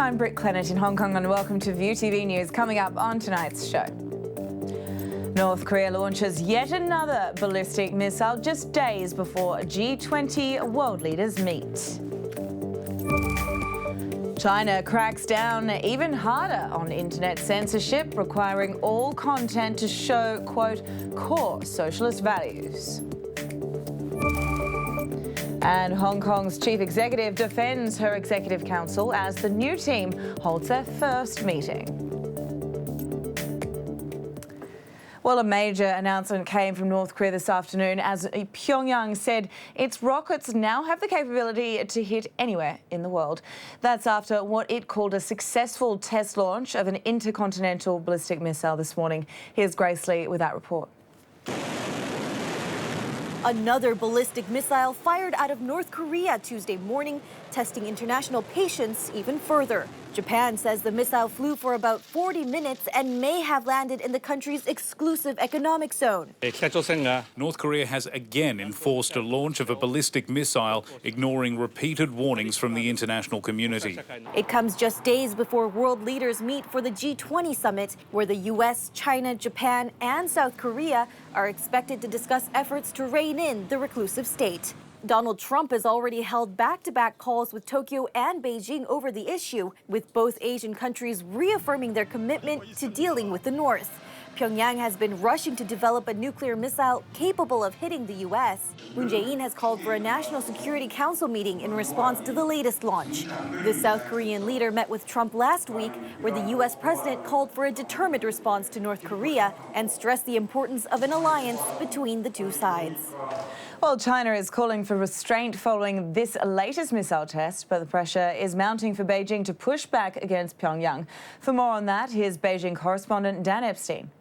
I'm Britt Clennett in Hong Kong and welcome to View TV News. Coming up on tonight's show. North Korea launches yet another ballistic missile just days before G20 world leaders meet. China cracks down even harder on internet censorship, requiring all content to show, quote, core socialist values. And Hong Kong's chief executive defends her executive council as the new team holds their first meeting. Well, a major announcement came from North Korea this afternoon as Pyongyang said its rockets now have the capability to hit anywhere in the world. That's after what it called a successful test launch of an intercontinental ballistic missile this morning. Here's Grace Lee with that report. Another ballistic missile fired out of North Korea Tuesday morning, testing international patience even further. Japan says the missile flew for about 40 minutes and may have landed in the country's exclusive economic zone. North Korea has again enforced a launch of a ballistic missile, ignoring repeated warnings from the international community. It comes just days before world leaders meet for the G20 summit, where the US, China, Japan, and South Korea are expected to discuss efforts to rein in the reclusive state. Donald Trump has already held back-to-back calls with Tokyo and Beijing over the issue, with both Asian countries reaffirming their commitment to dealing with the North. Pyongyang has been rushing to develop a nuclear missile capable of hitting the U.S. Moon Jae-in has called for a National Security Council meeting in response to the latest launch. The South Korean leader met with Trump last week, where the U.S. president called for a determined response to North Korea and stressed the importance of an alliance between the two sides. Well, China is calling for restraint following this latest missile test, but the pressure is mounting for Beijing to push back against Pyongyang. For more on that, here's Beijing correspondent Dan Epstein.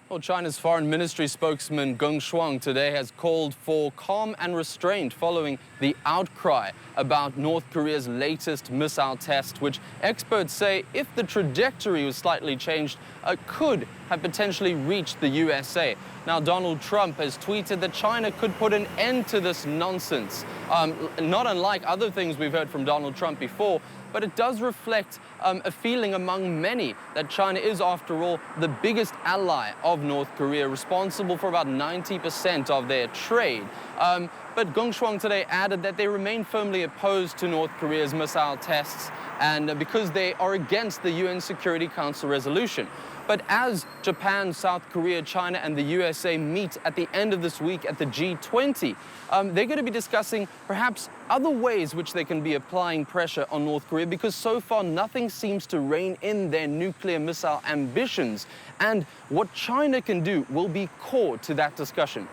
Well, China's foreign ministry spokesman Geng Shuang today has called for calm and restraint following the outcry about North Korea's latest missile test, which experts say, if the trajectory was slightly changed, could have potentially reached the USA. Now, Donald Trump has tweeted that China could put an end to this nonsense. Not unlike other things we've heard from Donald Trump before, but it does reflect a feeling among many that China is, after all, the biggest ally of North Korea, responsible for about 90% of their trade. But Geng Shuang today added that they remain firmly opposed to North Korea's missile tests, and because they are against the UN Security Council resolution. But as Japan, South Korea, China, and the USA meet at the end of this week at the G20, they're going to be discussing perhaps other ways which they can be applying pressure on North Korea, because so far nothing seems to rein in their nuclear missile ambitions. And what China can do will be core to that discussion.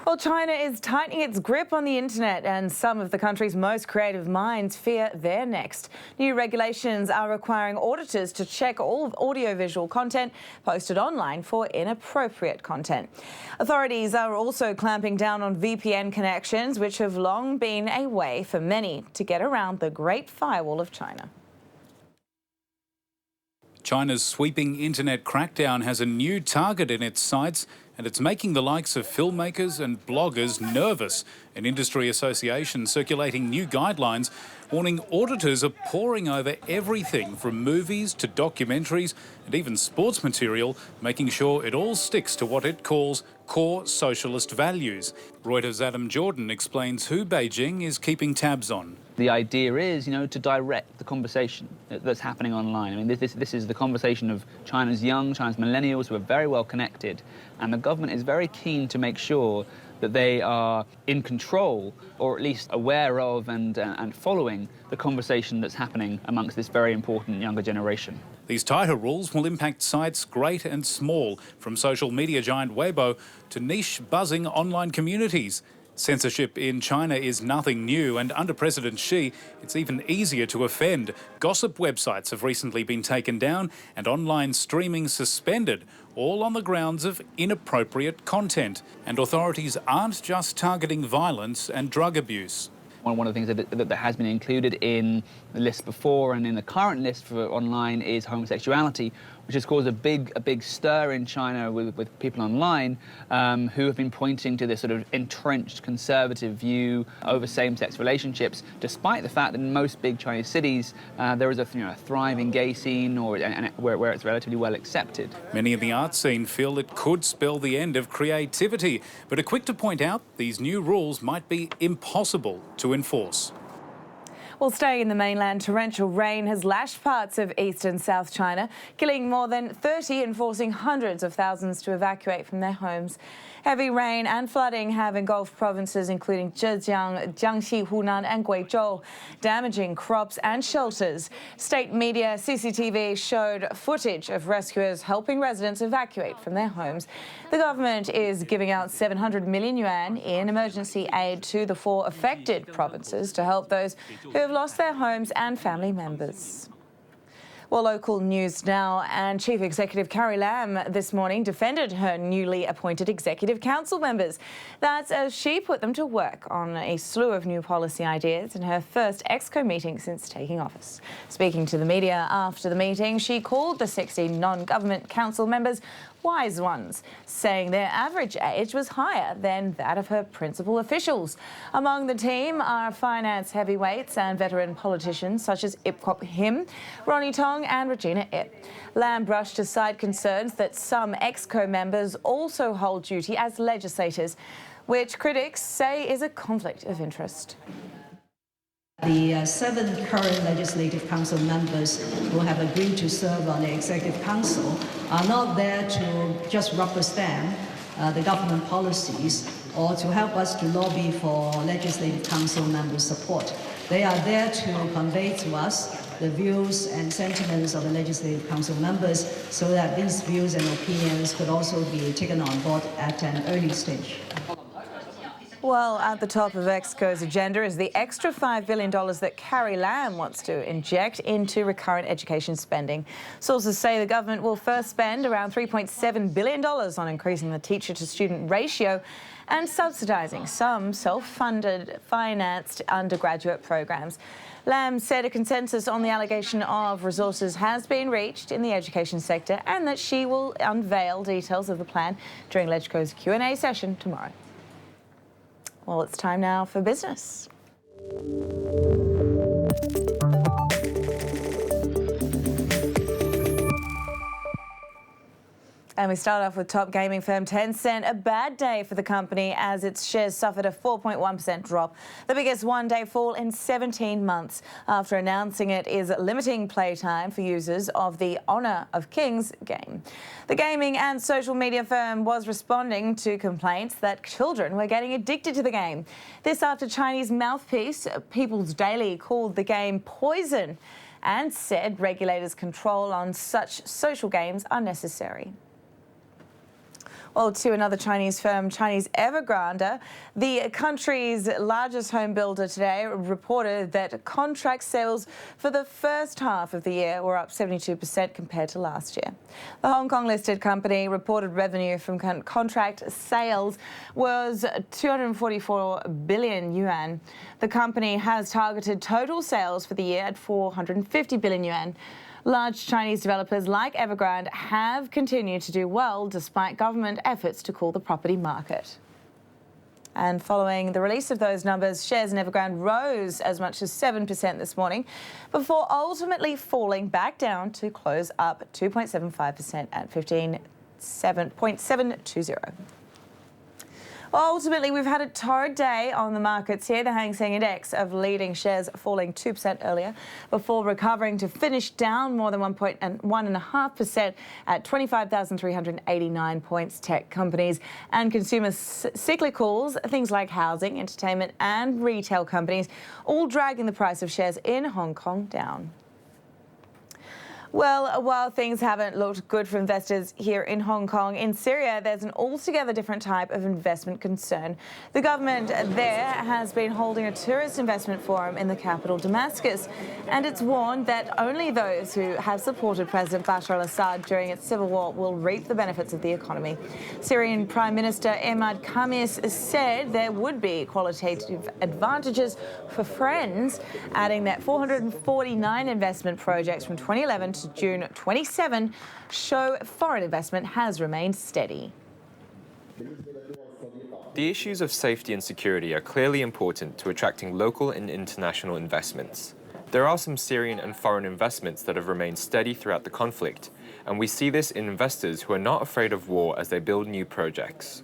Well, China is tightening its grip on the internet, and some of the country's most creative minds fear they're next. New regulations are requiring auditors to check all audiovisual content posted online for inappropriate content. Authorities are also clamping down on VPN connections, which have long been a way for many to get around the Great Firewall of China. China's sweeping internet crackdown has a new target in its sights, and it's making the likes of filmmakers and bloggers nervous. An industry association circulating new guidelines warning auditors are poring over everything from movies to documentaries and even sports material, making sure it all sticks to what it calls core socialist values. Reuters' Adam Jordan explains who Beijing is keeping tabs on. The idea is, to direct the conversation that's happening online. I mean, this is the conversation of China's millennials who are very well connected, and the government is very keen to make sure that they are in control, or at least aware of and following the conversation that's happening amongst this very important younger generation. These tighter rules will impact sites great and small, from social media giant Weibo to niche buzzing online communities. Censorship in China is nothing new, and under President Xi, it's even easier to offend. Gossip websites have recently been taken down and online streaming suspended, all on the grounds of inappropriate content. And authorities aren't just targeting violence and drug abuse. One of the things that has been included in the list before, and in the current list for online is homosexuality, which has caused a big stir in China with people online who have been pointing to this sort of entrenched conservative view over same-sex relationships, despite the fact that in most big Chinese cities there is a thriving gay scene where it's relatively well accepted. Many in the art scene feel it could spell the end of creativity, but are quick to point out these new rules might be impossible to enforce. Well, staying in the mainland, torrential rain has lashed parts of east and south China, killing more than 30 and forcing hundreds of thousands to evacuate from their homes. Heavy rain and flooding have engulfed provinces including Zhejiang, Jiangxi, Hunan and Guizhou, damaging crops and shelters. State media CCTV showed footage of rescuers helping residents evacuate from their homes. The government is giving out 700 million yuan in emergency aid to the 4 affected provinces to help those who have lost their homes and family members. Well, local news now, and Chief Executive Carrie Lam this morning defended her newly appointed Executive Council members. That's as she put them to work on a slew of new policy ideas in her first ExCo meeting since taking office. Speaking to the media after the meeting, she called the 16 non-government council members wise ones, saying their average age was higher than that of her principal officials. Among the team are finance heavyweights and veteran politicians such as Ip Kok Him, Ronnie Tong and Regina Ip. Lam brushed aside concerns that some ExCo members also hold duty as legislators, which critics say is a conflict of interest. The 7 current Legislative Council members who have agreed to serve on the Executive Council are not there to just rubber stamp the government policies or to help us to lobby for Legislative Council members' support. They are there to convey to us the views and sentiments of the Legislative Council members so that these views and opinions could also be taken on board at an early stage. Well, at the top of ExCo's agenda is the extra $5 billion that Carrie Lam wants to inject into recurrent education spending. Sources say the government will first spend around $3.7 billion on increasing the teacher-to-student ratio and subsidising some self-funded, financed undergraduate programs. Lam said a consensus on the allocation of resources has been reached in the education sector and that she will unveil details of the plan during LegCo's Q&A session tomorrow. Well, it's time now for business. And we start off with top gaming firm Tencent. A bad day for the company as its shares suffered a 4.1% drop, the biggest one-day fall in 17 months, after announcing it is limiting playtime for users of the Honor of Kings game. The gaming and social media firm was responding to complaints that children were getting addicted to the game. This after Chinese mouthpiece People's Daily called the game poison and said regulators' control on such social games are necessary. Well, to another Chinese firm, Chinese Evergrande, the country's largest home builder today reported that contract sales for the first half of the year were up 72% compared to last year. The Hong Kong-listed company reported revenue from contract sales was 244 billion yuan. The company has targeted total sales for the year at 450 billion yuan. Large Chinese developers like Evergrande have continued to do well despite government efforts to cool the property market. And following the release of those numbers, shares in Evergrande rose as much as 7% this morning before ultimately falling back down to close up 2.75% at 15.720. Well, ultimately, we've had a torrid day on the markets here. The Hang Seng Index of leading shares falling 2% earlier before recovering to finish down more than 1.5% at 25,389 points. Tech companies and consumer cyclicals, things like housing, entertainment and retail companies, all dragging the price of shares in Hong Kong down. Well, while things haven't looked good for investors here in Hong Kong, in Syria there's an altogether different type of investment concern. The government there has been holding a tourist investment forum in the capital Damascus, and it's warned that only those who have supported President Bashar al-Assad during its civil war will reap the benefits of the economy. Syrian Prime Minister Ahmad Khamis said there would be qualitative advantages for friends, adding that 449 investment projects from 2011 to June 27 show foreign investment has remained steady. The issues of safety and security are clearly important to attracting local and international investments. There are some Syrian and foreign investments that have remained steady throughout the conflict, and we see this in investors who are not afraid of war as they build new projects.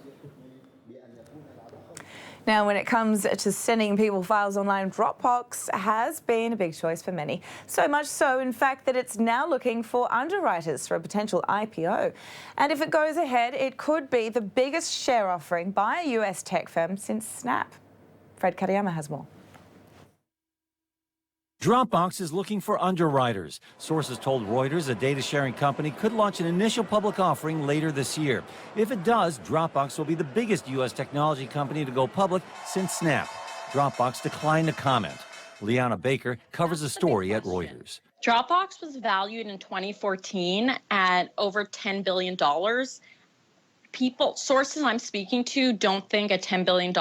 Now, when it comes to sending people files online, Dropbox has been a big choice for many. So much so, in fact, that it's now looking for underwriters for a potential IPO. And if it goes ahead, it could be the biggest share offering by a US tech firm since Snap. Fred Katayama has more. Dropbox is looking for underwriters. Sources told Reuters a data-sharing company could launch an initial public offering later this year. If it does, Dropbox will be the biggest U.S. technology company to go public since Snap. Dropbox declined to comment. Liana Baker covers the story at Reuters. Dropbox was valued in 2014 at over $10 billion. Sources I'm speaking to don't think a $10 billion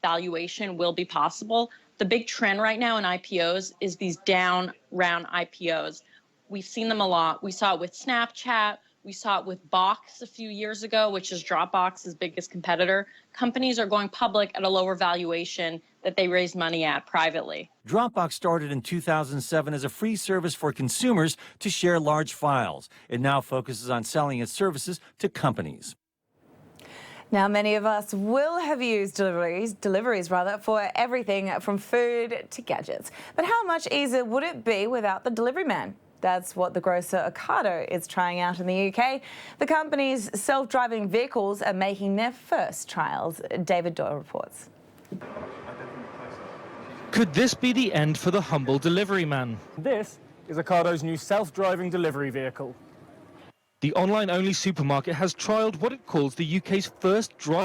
valuation will be possible. The big trend right now in IPOs is these down round IPOs. We've seen them a lot. We saw it with Snapchat. We saw it with Box a few years ago, which is Dropbox's biggest competitor. Companies are going public at a lower valuation that they raised money at privately. Dropbox started in 2007 as a free service for consumers to share large files. It now focuses on selling its services to companies. Now, many of us will have used deliveries for everything from food to gadgets. But how much easier would it be without the delivery man? That's what the grocer Ocado is trying out in the UK. The company's self-driving vehicles are making their first trials. David Doyle reports. Could this be the end for the humble delivery man? This is Ocado's new self-driving delivery vehicle. The online-only supermarket has trialled what it calls the UK's first drive